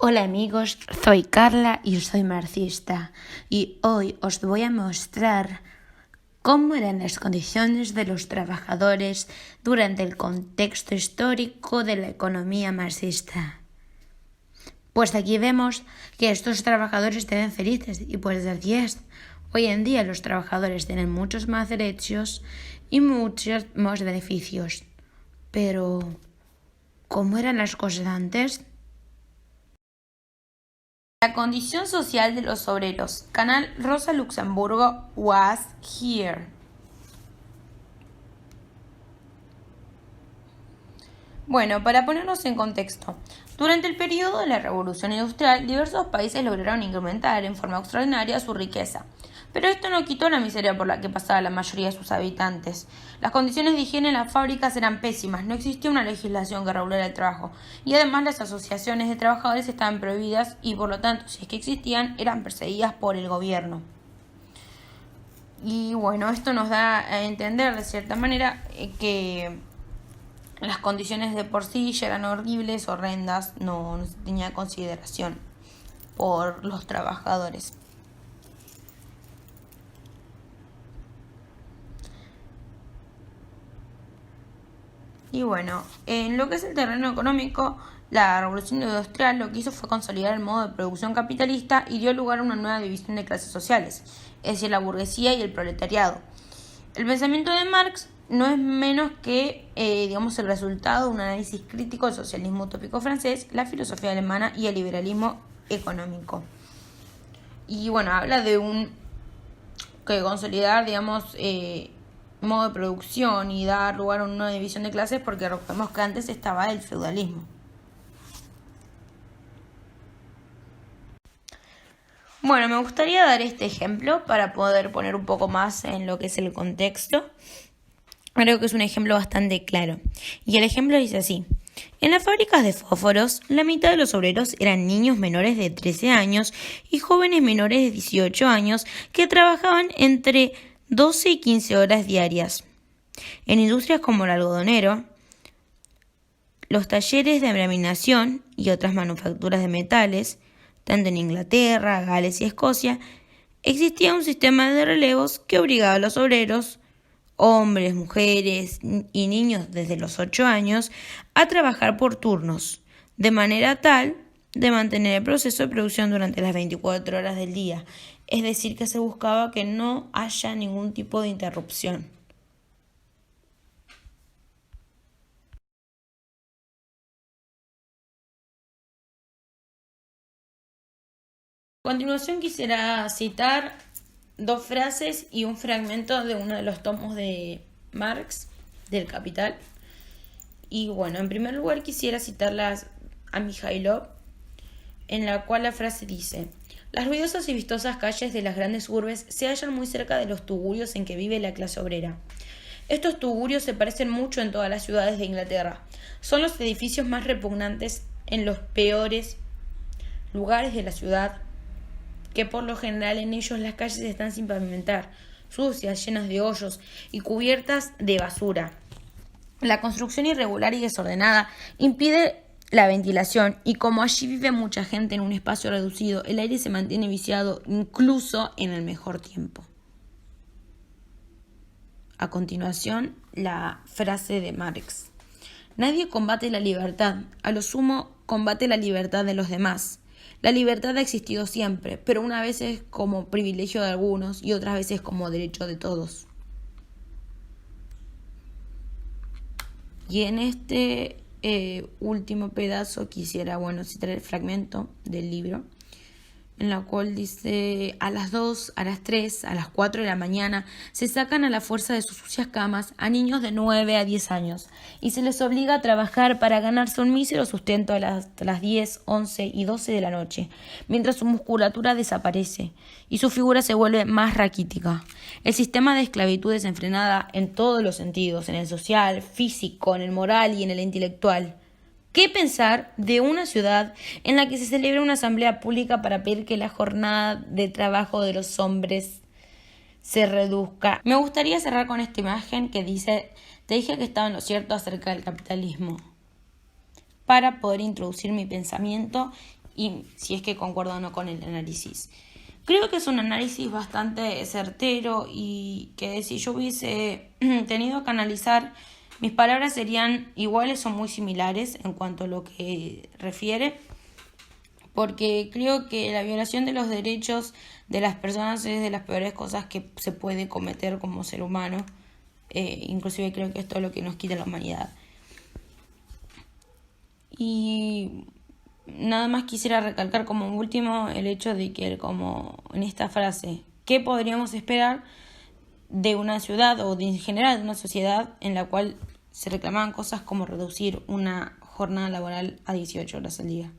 Hola amigos, soy Carla y soy marxista y hoy os voy a mostrar cómo eran las condiciones de los trabajadores durante el contexto histórico de la economía marxista. Pues aquí vemos que estos trabajadores estaban felices y pues así es. Hoy en día los trabajadores tienen muchos más derechos y muchos más beneficios. Pero, ¿cómo eran las cosas antes? La condición social de los obreros. Canal Rosa Luxemburgo was here. Bueno, para ponernos en contexto, durante el periodo de la Revolución Industrial, diversos países lograron incrementar en forma extraordinaria su riqueza. Pero esto no quitó la miseria por la que pasaba la mayoría de sus habitantes. Las condiciones de higiene en las fábricas eran pésimas, no existía una legislación que regulara el trabajo, y además las asociaciones de trabajadores estaban prohibidas y por lo tanto, si es que existían, eran perseguidas por el gobierno. Y bueno, esto nos da a entender de cierta manera que las condiciones de por sí ya eran horribles, horrendas, no se tenía consideración por los trabajadores. Y bueno, en lo que es el terreno económico, la revolución industrial lo que hizo fue consolidar el modo de producción capitalista y dio lugar a una nueva división de clases sociales, es decir, la burguesía y el proletariado. El pensamiento de Marx no es menos que, el resultado de un análisis crítico del socialismo utópico francés, la filosofía alemana y el liberalismo económico. Y bueno, habla de que consolidar, modo de producción y dar lugar a una división de clases porque recordemos que antes estaba el feudalismo. Bueno, me gustaría dar este ejemplo para poder poner un poco más en lo que es el contexto. Creo que es un ejemplo bastante claro. Y el ejemplo dice así. En las fábricas de fósforos, la mitad de los obreros eran niños menores de 13 años y jóvenes menores de 18 años que trabajaban entre 12 y 15 horas diarias. En industrias como el algodonero, los talleres de laminación y otras manufacturas de metales, tanto en Inglaterra, Gales y Escocia, existía un sistema de relevos que obligaba a los obreros, hombres, mujeres y niños desde los 8 años, a trabajar por turnos, de manera tal de mantener el proceso de producción durante las 24 horas del día. Es decir, que se buscaba que no haya ningún tipo de interrupción. A continuación quisiera citar dos frases y un fragmento de uno de los tomos de Marx, del Capital. Y bueno, en primer lugar quisiera citarlas a Mijailov, en la cual la frase dice: las ruidosas y vistosas calles de las grandes urbes se hallan muy cerca de los tugurios en que vive la clase obrera. Estos tugurios se parecen mucho en todas las ciudades de Inglaterra. Son los edificios más repugnantes en los peores lugares de la ciudad, que por lo general en ellos las calles están sin pavimentar, sucias, llenas de hoyos y cubiertas de basura. La construcción irregular y desordenada impide la ventilación y como allí vive mucha gente en un espacio reducido, el aire se mantiene viciado incluso en el mejor tiempo. A continuación, la frase de Marx. Nadie combate la libertad, a lo sumo combate la libertad de los demás. La libertad ha existido siempre, pero unas veces como privilegio de algunos y otras veces como derecho de todos. Y en este último pedazo quisiera, citar el fragmento del libro, en la cual dice: a las 2, a las 3, a las 4 de la mañana se sacan a la fuerza de sus sucias camas a niños de 9 a 10 años y se les obliga a trabajar para ganarse un mísero sustento a las 10, 11 y 12 de la noche, mientras su musculatura desaparece y su figura se vuelve más raquítica. El sistema de esclavitud desenfrenada en todos los sentidos, en el social, físico, en el moral y en el intelectual. ¿Qué pensar de una ciudad en la que se celebra una asamblea pública para pedir que la jornada de trabajo de los hombres se reduzca? Me gustaría cerrar con esta imagen que dice: te dije que estaba en lo cierto acerca del capitalismo, para poder introducir mi pensamiento y si es que concuerdo o no con el análisis. Creo que es un análisis bastante certero y que si yo hubiese tenido que analizar, mis palabras serían iguales o muy similares en cuanto a lo que refiere, porque creo que la violación de los derechos de las personas es de las peores cosas que se puede cometer como ser humano. Inclusive creo que esto es lo que nos quita la humanidad. Y nada más quisiera recalcar como último el hecho de que, como en esta frase, ¿qué podríamos esperar de una ciudad o en general de una sociedad en la cual se reclamaban cosas como reducir una jornada laboral a 18 horas al día?